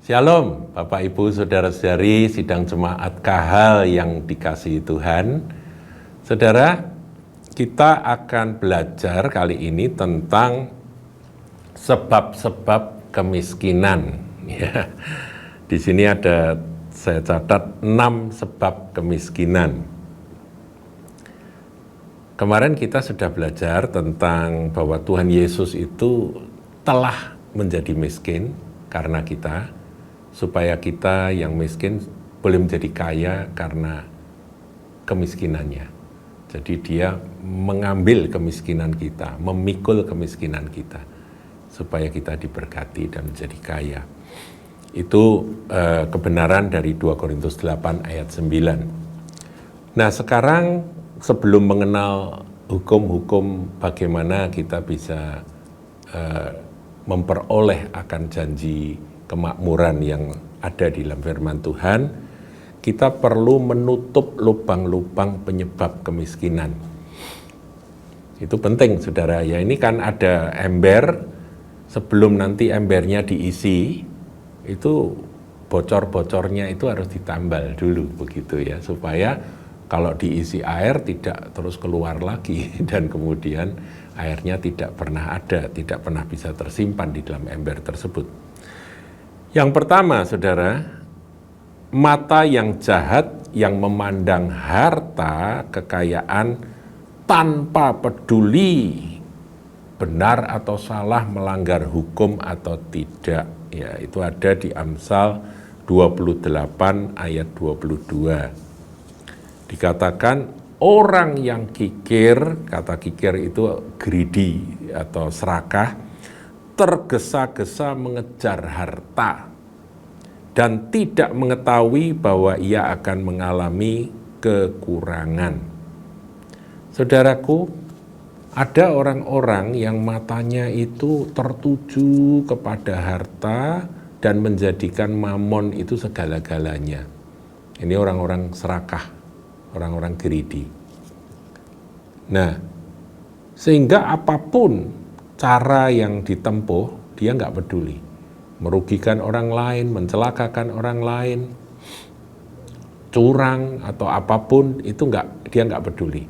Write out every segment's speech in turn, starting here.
Shalom, Bapak Ibu, Saudara-saudari, sidang jemaat Kahal yang dikasihi Tuhan. Saudara, kita akan belajar kali ini tentang sebab-sebab kemiskinan. Ya, di sini ada saya catat 6 sebab kemiskinan. Kemarin kita sudah belajar tentang bahwa Tuhan Yesus itu telah menjadi miskin karena kita, supaya kita yang miskin boleh menjadi kaya karena kemiskinannya. Jadi dia mengambil kemiskinan kita, memikul kemiskinan kita, supaya kita diberkati dan menjadi kaya. Itu kebenaran dari 2 Korintus 8 ayat 9. Nah sekarang sebelum mengenal hukum-hukum bagaimana kita bisa memperoleh akan janji kemakmuran yang ada di dalam firman Tuhan, kita perlu menutup lubang-lubang penyebab kemiskinan. Itu penting, saudara. Ya, ini kan ada ember, sebelum nanti embernya diisi, itu bocor-bocornya itu harus ditambal dulu, begitu ya, supaya kalau diisi air tidak terus keluar lagi dan kemudian airnya tidak pernah ada, tidak pernah bisa tersimpan di dalam ember tersebut. Yang pertama, saudara, mata yang jahat yang memandang harta kekayaan tanpa peduli benar atau salah, melanggar hukum atau tidak. Ya, itu ada di Amsal 28 ayat 22. Dikatakan orang yang kikir, kata kikir itu greedy atau serakah, tergesa-gesa mengejar harta dan tidak mengetahui bahwa ia akan mengalami kekurangan. Saudaraku, ada orang-orang yang matanya itu tertuju kepada harta dan menjadikan mamon itu segala-galanya. Ini orang-orang serakah, orang-orang greedy. Nah, sehingga apapun cara yang ditempuh, dia nggak peduli. Merugikan orang lain, mencelakakan orang lain, curang atau apapun, itu dia nggak peduli.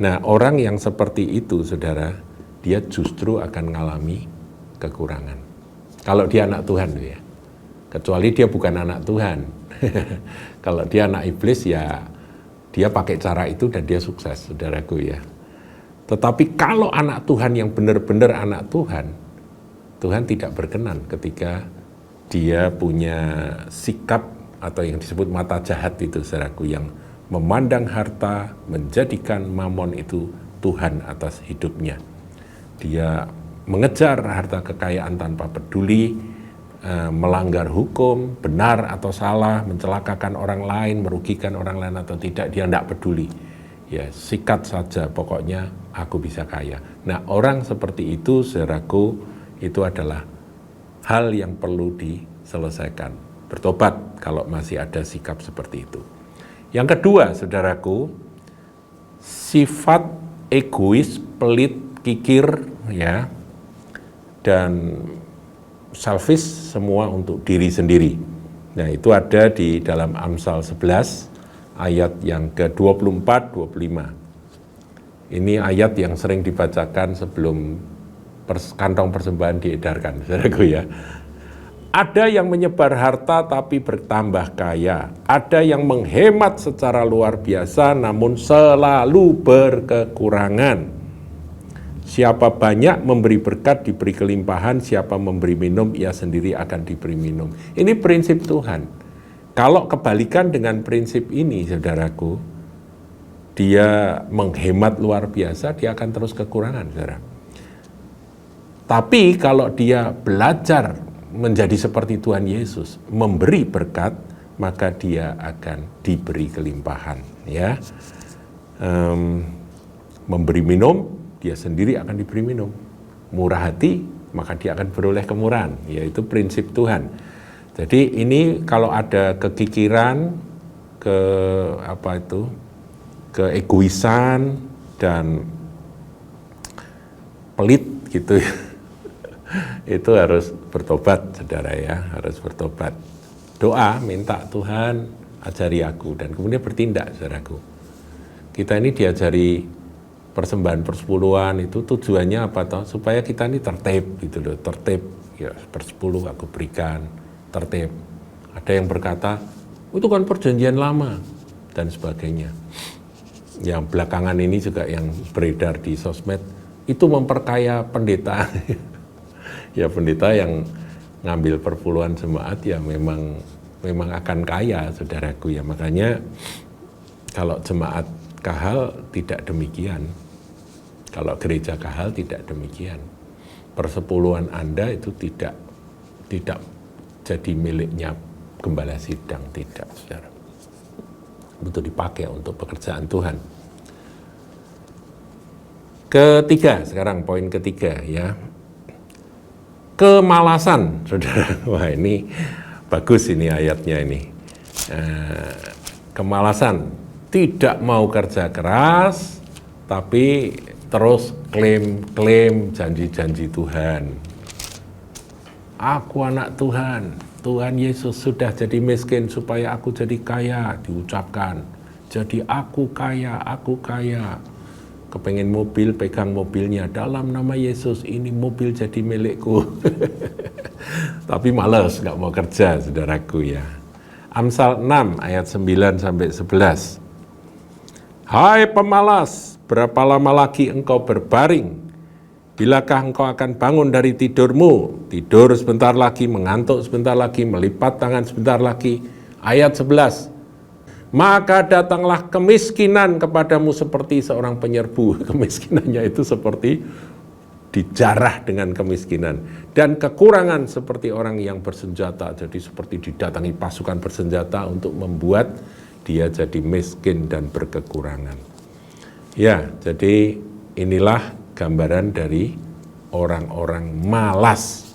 Nah, orang yang seperti itu, saudara, dia justru akan mengalami kekurangan. Kalau dia anak Tuhan, ya. Kecuali dia bukan anak Tuhan. Kalau dia anak iblis, ya dia pakai cara itu dan dia sukses, saudaraku ya. Tetapi kalau anak Tuhan yang benar-benar anak Tuhan, Tuhan tidak berkenan ketika dia punya sikap atau yang disebut mata jahat itu, saudaraku, yang memandang harta, menjadikan mamon itu Tuhan atas hidupnya. Dia mengejar harta kekayaan tanpa peduli, melanggar hukum, benar atau salah, mencelakakan orang lain, merugikan orang lain atau tidak, dia tidak peduli. Ya, sikat saja, pokoknya aku bisa kaya. Nah, orang seperti itu, saudaraku, itu adalah hal yang perlu diselesaikan. Bertobat kalau masih ada sikap seperti itu. Yang kedua, saudaraku, sifat egois, pelit, kikir, ya, dan selfish, semua untuk diri sendiri. Nah, itu ada di dalam Amsal 11, ayat yang ke-24-25. Ini ayat yang sering dibacakan sebelum kantong persembahan diedarkan, saudaraku ya. Ada yang menyebar harta tapi bertambah kaya. Ada yang menghemat secara luar biasa namun selalu berkekurangan. Siapa banyak memberi berkat diberi kelimpahan, siapa memberi minum ia sendiri akan diberi minum. Ini prinsip Tuhan. Kalau kebalikan dengan prinsip ini, saudaraku, dia menghemat luar biasa, dia akan terus kekurangan, saudara. Tapi kalau dia belajar menjadi seperti Tuhan Yesus, memberi berkat, maka dia akan diberi kelimpahan. Ya, memberi minum, dia sendiri akan diberi minum. Murah hati, maka dia akan beroleh kemurahan. Yaitu prinsip Tuhan. Jadi ini kalau ada kekikiran, keegoisan dan pelit gitu ya, Itu harus bertobat, saudara ya, harus bertobat. Doa, minta Tuhan ajari aku, dan kemudian bertindak, saudaraku. Kita ini diajari persembahan persepuluhan itu tujuannya apa toh? Supaya kita ini tertib gitu loh, tertib. Ya, persepuluh aku berikan, tertib. Ada yang berkata, itu kan perjanjian lama, dan sebagainya. Yang belakangan ini juga yang beredar di sosmed, itu memperkaya pendeta. Ya pendeta yang ngambil perpuluhan jemaat ya memang akan kaya, saudaraku ya. Makanya kalau jemaat Kahal tidak demikian. Kalau gereja Kahal tidak demikian. Persepuluhan Anda itu tidak jadi miliknya gembala sidang, tidak, saudara. Untuk dipakai untuk pekerjaan Tuhan. Ketiga, sekarang poin ketiga ya. Kemalasan, saudara. Wah ini bagus ini ayatnya ini. Kemalasan, tidak mau kerja keras, tapi terus klaim janji-janji Tuhan. Aku anak Tuhan, Tuhan Yesus sudah jadi miskin supaya aku jadi kaya, diucapkan. Jadi aku kaya, kepengen mobil, pegang mobilnya, dalam nama Yesus ini mobil jadi milikku. Tapi males, nggak mau kerja, saudaraku ya. Amsal 6 ayat 9 sampai 11. Hai pemalas, berapa lama lagi engkau berbaring? Bilakah engkau akan bangun dari tidurmu? Tidur sebentar lagi, mengantuk sebentar lagi, melipat tangan sebentar lagi. Ayat 11. Maka datanglah kemiskinan kepadamu seperti seorang penyerbu. Kemiskinannya itu seperti dijarah dengan kemiskinan. Dan kekurangan seperti orang yang bersenjata. Jadi seperti didatangi pasukan bersenjata untuk membuat dia jadi miskin dan berkekurangan. Ya, jadi inilah gambaran dari orang-orang malas.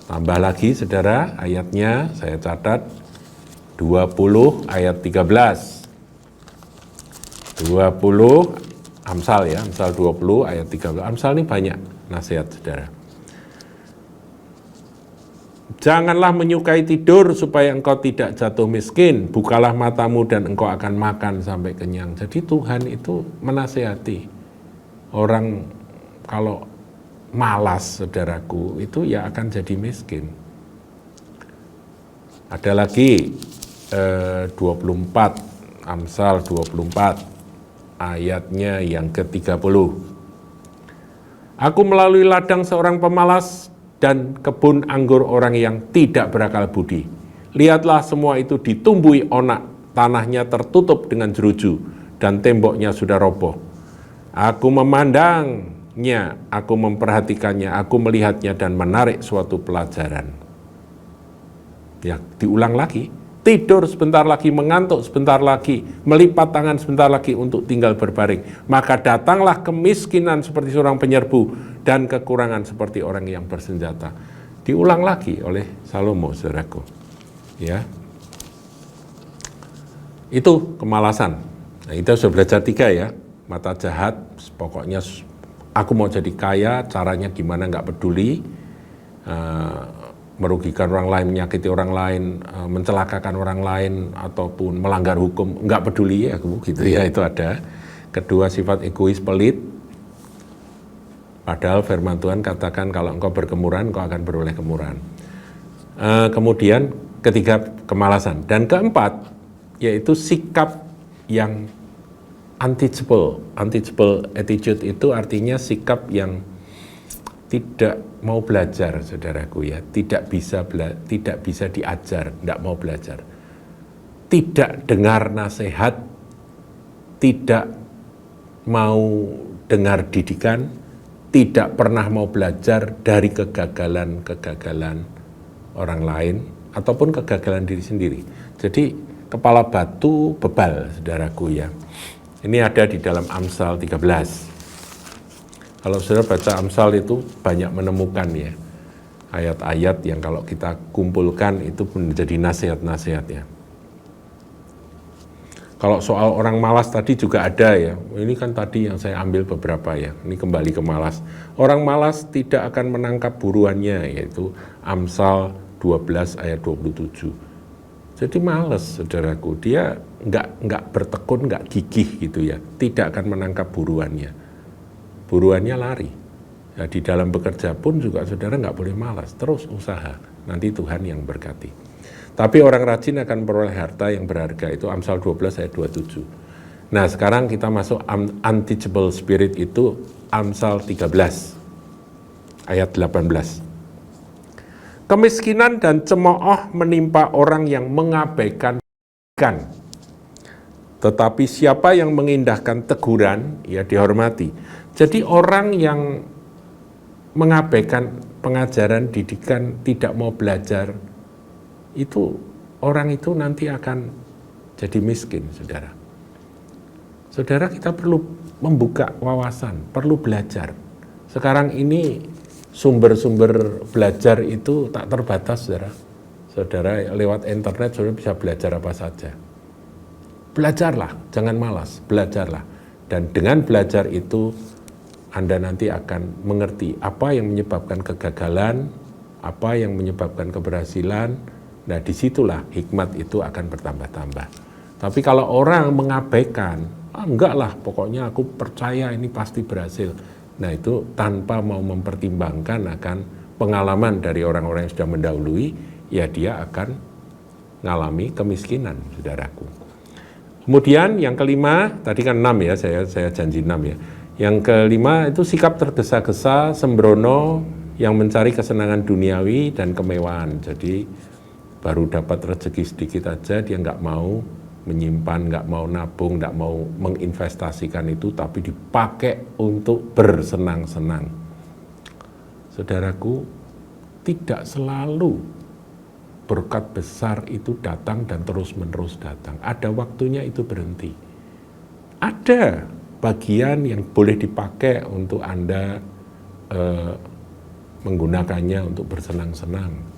Tambah lagi saudara, ayatnya saya catat 20 ayat 13. 20 Amsal ya, Amsal 20 ayat 13. Amsal ini banyak nasihat saudara. Janganlah menyukai tidur supaya engkau tidak jatuh miskin. Bukalah matamu dan engkau akan makan sampai kenyang. Jadi Tuhan itu menasihati orang kalau malas saudaraku itu ya akan jadi miskin. Ada lagi 24 Amsal 24 ayatnya yang ke-30. Aku melalui ladang seorang pemalas dan kebun anggur orang yang tidak berakal budi. Lihatlah semua itu ditumbuhi onak, tanahnya tertutup dengan jeruju dan temboknya sudah roboh. Aku memandangnya, aku memperhatikannya, aku melihatnya dan menarik suatu pelajaran. Ya, diulang lagi. Tidur sebentar lagi, mengantuk sebentar lagi, melipat tangan sebentar lagi untuk tinggal berbaring. Maka datanglah kemiskinan seperti seorang penyerbu dan kekurangan seperti orang yang bersenjata. Diulang lagi oleh Salomo, saudaraku. Ya, itu kemalasan. Nah, kita sudah belajar 3 ya. Mata jahat, pokoknya aku mau jadi kaya, caranya gimana nggak peduli. Merugikan orang lain, menyakiti orang lain, mencelakakan orang lain, ataupun melanggar hukum, nggak peduli ya, gitu ya, itu ada. Kedua, sifat egois, pelit. Padahal firman Tuhan katakan kalau engkau berkemurahan, engkau akan beroleh kemurahan. Kemudian ketiga, kemalasan. Dan keempat, yaitu sikap yang unteachable. Unteachable attitude itu artinya sikap yang tidak mau belajar, saudaraku ya, tidak bisa diajar, tidak mau belajar, tidak dengar nasihat, tidak mau dengar didikan, tidak pernah mau belajar dari kegagalan orang lain ataupun kegagalan diri sendiri. Jadi kepala batu bebal, saudaraku ya. Ini ada di dalam Amsal 13. Kalau saudara baca Amsal itu banyak menemukan ya ayat-ayat yang kalau kita kumpulkan itu menjadi nasihat-nasihatnya. Kalau soal orang malas tadi juga ada ya. Ini kan tadi yang saya ambil beberapa ya. Ini kembali ke malas. Orang malas tidak akan menangkap buruannya, yaitu Amsal 12 ayat 27. Jadi malas, saudaraku. Dia nggak bertekun, nggak gigih gitu ya. Tidak akan menangkap buruannya. Buruannya lari. Ya, di dalam bekerja pun juga saudara nggak boleh malas. Terus usaha. Nanti Tuhan yang berkati. Tapi orang rajin akan memperoleh harta yang berharga, itu Amsal 12 ayat 27. Nah sekarang kita masuk unteachable spirit, itu Amsal 13 ayat 18. Kemiskinan dan cemooh menimpa orang yang mengabaikan, tetapi siapa yang mengindahkan teguran, ia dihormati. Jadi orang yang mengabaikan pengajaran, didikan, tidak mau belajar, itu orang itu nanti akan jadi miskin, saudara. Saudara, kita perlu membuka wawasan, perlu belajar. Sekarang ini sumber-sumber belajar itu tak terbatas, saudara. Saudara lewat internet saudara bisa belajar apa saja. Belajarlah, jangan malas, belajarlah. Dan dengan belajar itu Anda nanti akan mengerti apa yang menyebabkan kegagalan, apa yang menyebabkan keberhasilan. Nah disitulah hikmat itu akan bertambah-tambah. Tapi kalau orang mengabaikan, enggak lah pokoknya aku percaya ini pasti berhasil. Nah itu tanpa mau mempertimbangkan akan pengalaman dari orang-orang yang sudah mendahului, ya dia akan mengalami kemiskinan, saudaraku. Kemudian yang kelima, tadi kan 6 ya, saya janji 6 ya. Yang kelima itu sikap tergesa-gesa, sembrono, yang mencari kesenangan duniawi dan kemewahan. Jadi baru dapat rezeki sedikit aja, dia nggak mau menyimpan, nggak mau nabung, nggak mau menginvestasikan itu, tapi dipakai untuk bersenang-senang. Saudaraku, tidak selalu berkat besar itu datang dan terus-menerus datang. Ada waktunya itu berhenti. Ada bagian yang boleh dipakai untuk Anda menggunakannya untuk bersenang-senang.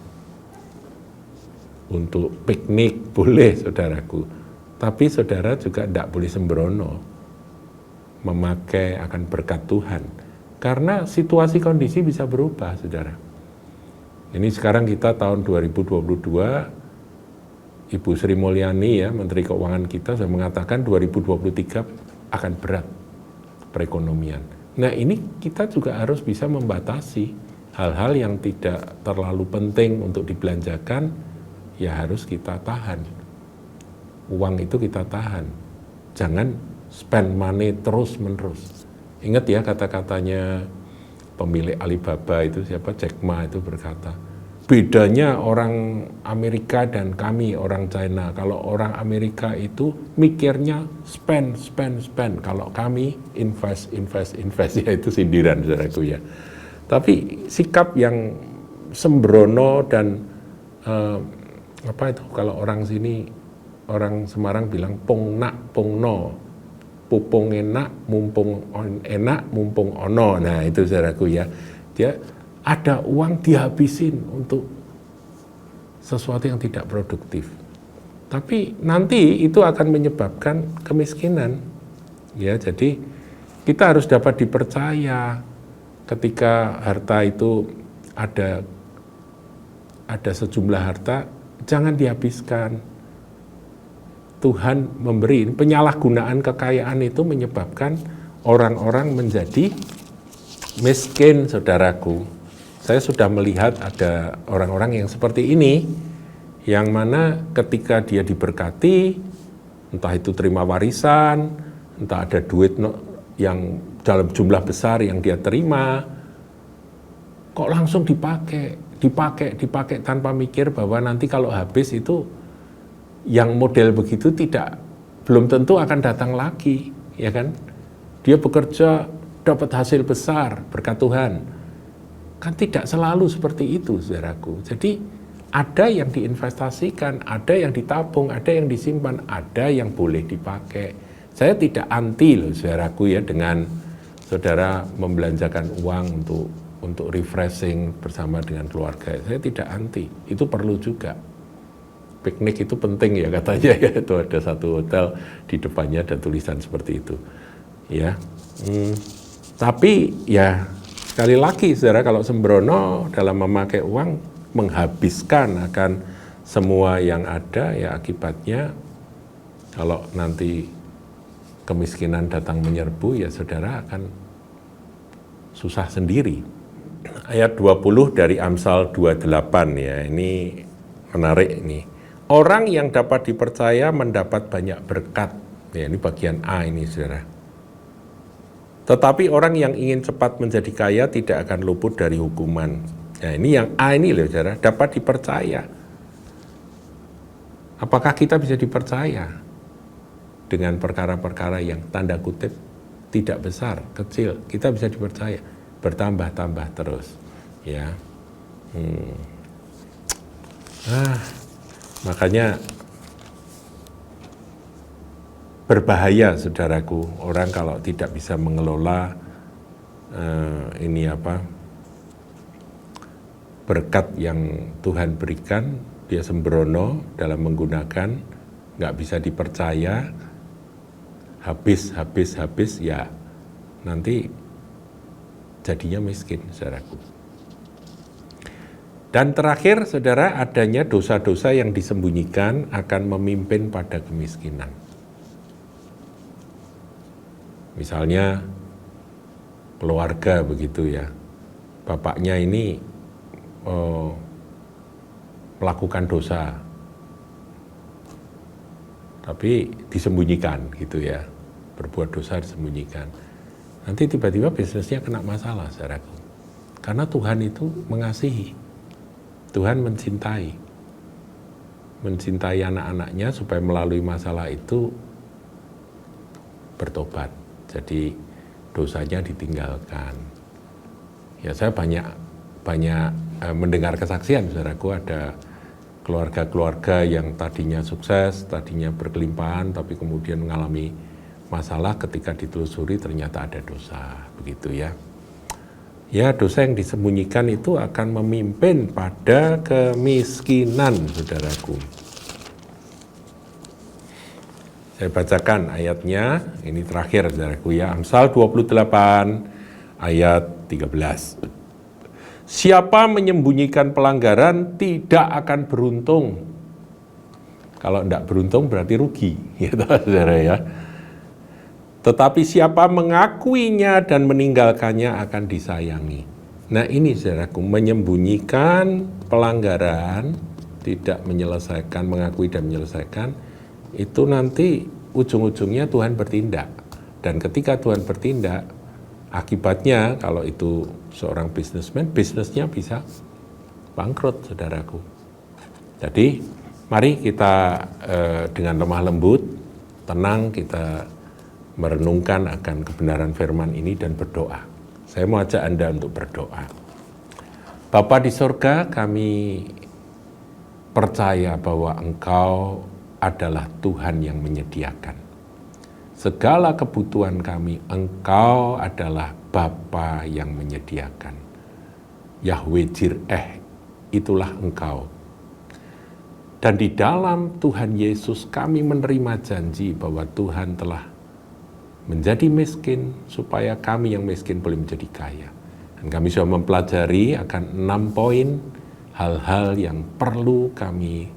Untuk piknik boleh, saudaraku. Tapi saudara juga tidak boleh sembrono memakai akan berkat Tuhan. Karena situasi kondisi bisa berubah, saudara. Ini sekarang kita tahun 2022, Ibu Sri Mulyani ya, Menteri Keuangan kita sudah mengatakan 2023 akan berat perekonomian. Nah ini kita juga harus bisa membatasi hal-hal yang tidak terlalu penting untuk dibelanjakan, ya harus kita tahan. Uang itu kita tahan. Jangan spend money terus-menerus. Ingat ya kata-katanya pemilik Alibaba itu, siapa, Jack Ma itu berkata, bedanya orang Amerika dan kami orang China. Kalau orang Amerika itu mikirnya spend. Kalau kami invest. Ya itu sindiran, saudaraku ya. Tapi sikap yang sembrono dan apa itu kalau orang sini, orang Semarang bilang pongnak pongno, pupung enak mumpung ono. Nah itu saudaraku ya, dia ada uang dihabisin untuk sesuatu yang tidak produktif, tapi nanti itu akan menyebabkan kemiskinan ya. Jadi kita harus dapat dipercaya ketika harta itu ada sejumlah harta, jangan dihabiskan. Tuhan memberi, penyalahgunaan kekayaan itu menyebabkan orang-orang menjadi miskin, saudaraku. Saya sudah melihat ada orang-orang yang seperti ini, yang mana ketika dia diberkati, entah itu terima warisan, entah ada duit yang dalam jumlah besar yang dia terima, kok langsung dipakai tanpa mikir bahwa nanti kalau habis itu yang model begitu belum tentu akan datang lagi, ya kan? Dia bekerja dapat hasil besar berkat Tuhan. Kan tidak selalu seperti itu, saudaraku. Jadi ada yang diinvestasikan, ada yang ditabung, ada yang disimpan, ada yang boleh dipakai. Saya tidak anti loh, saudaraku ya, dengan saudara membelanjakan uang untuk refreshing bersama dengan keluarga. Saya tidak anti, itu perlu juga. piknik itu penting ya katanya ya. Itu ada satu hotel di depannya ada tulisan seperti itu. Ya, tapi ya sekali lagi saudara, kalau sembrono dalam memakai uang menghabiskan akan semua yang ada, ya akibatnya kalau nanti kemiskinan datang menyerbu, ya saudara akan susah sendiri. Ayat 20 dari Amsal 28 ya, ini menarik ini. Orang yang dapat dipercaya mendapat banyak berkat. Ya, ini bagian A ini saudara. Tetapi orang yang ingin cepat menjadi kaya tidak akan luput dari hukuman. Ya, ini yang A ini loh saudara, dapat dipercaya. Apakah kita bisa dipercaya dengan perkara-perkara yang tanda kutip tidak besar, kecil? Kita bisa dipercaya, bertambah-tambah terus. Ya, makanya berbahaya saudaraku, orang kalau tidak bisa mengelola berkat yang Tuhan berikan, dia sembrono dalam menggunakan, nggak bisa dipercaya, habis, ya nanti jadinya miskin saudaraku. Dan terakhir saudara, adanya dosa-dosa yang disembunyikan akan memimpin pada kemiskinan. Misalnya keluarga begitu ya, bapaknya ini melakukan dosa, tapi disembunyikan gitu ya, berbuat dosa disembunyikan. Nanti tiba-tiba bisnisnya kena masalah saudaraku. Karena Tuhan itu mengasihi, Tuhan mencintai anak-anaknya supaya melalui masalah itu bertobat. Jadi dosanya ditinggalkan. Ya, saya banyak mendengar kesaksian saudaraku, ada keluarga-keluarga yang tadinya sukses, tadinya berkelimpahan, tapi kemudian mengalami masalah ketika ditelusuri ternyata ada dosa, begitu ya. Ya, dosa yang disembunyikan itu akan memimpin pada kemiskinan, saudaraku. Saya bacakan ayatnya, ini terakhir saudaraku ya, Amsal 28 ayat 13. Siapa menyembunyikan pelanggaran tidak akan beruntung. Kalau tidak beruntung berarti rugi, ya saudara ya. Tetapi siapa mengakuinya dan meninggalkannya akan disayangi. Nah ini saudaraku, menyembunyikan pelanggaran, tidak menyelesaikan, mengakui dan menyelesaikan, itu nanti ujung-ujungnya Tuhan bertindak. Dan ketika Tuhan bertindak, akibatnya kalau itu seorang bisnismen, bisnisnya bisa bangkrut saudaraku. Jadi mari kita dengan lemah lembut, tenang, kita merenungkan akan kebenaran firman ini dan berdoa. Saya mau ajak Anda untuk berdoa. Bapa di sorga, kami percaya bahwa Engkau adalah Tuhan yang menyediakan. Segala kebutuhan kami, Engkau adalah Bapa yang menyediakan. Yahweh Jireh, itulah Engkau. Dan di dalam Tuhan Yesus kami menerima janji bahwa Tuhan telah menjadi miskin supaya kami yang miskin boleh menjadi kaya. Dan kami sudah mempelajari akan 6 poin hal-hal yang perlu kami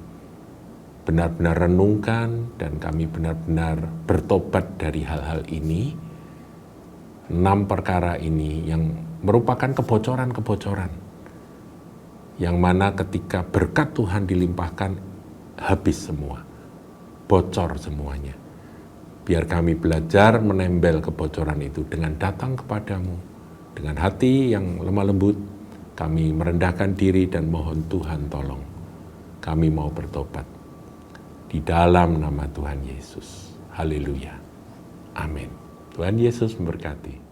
benar-benar renungkan dan kami benar-benar bertobat dari hal-hal ini. 6 perkara ini yang merupakan kebocoran-kebocoran yang mana ketika berkat Tuhan dilimpahkan habis semua, bocor semuanya. Biar kami belajar menembel kebocoran itu dengan datang kepadamu, dengan hati yang lemah lembut, kami merendahkan diri dan mohon Tuhan tolong. Kami mau bertobat. Di dalam nama Tuhan Yesus. Haleluya. Amin. Tuhan Yesus memberkati.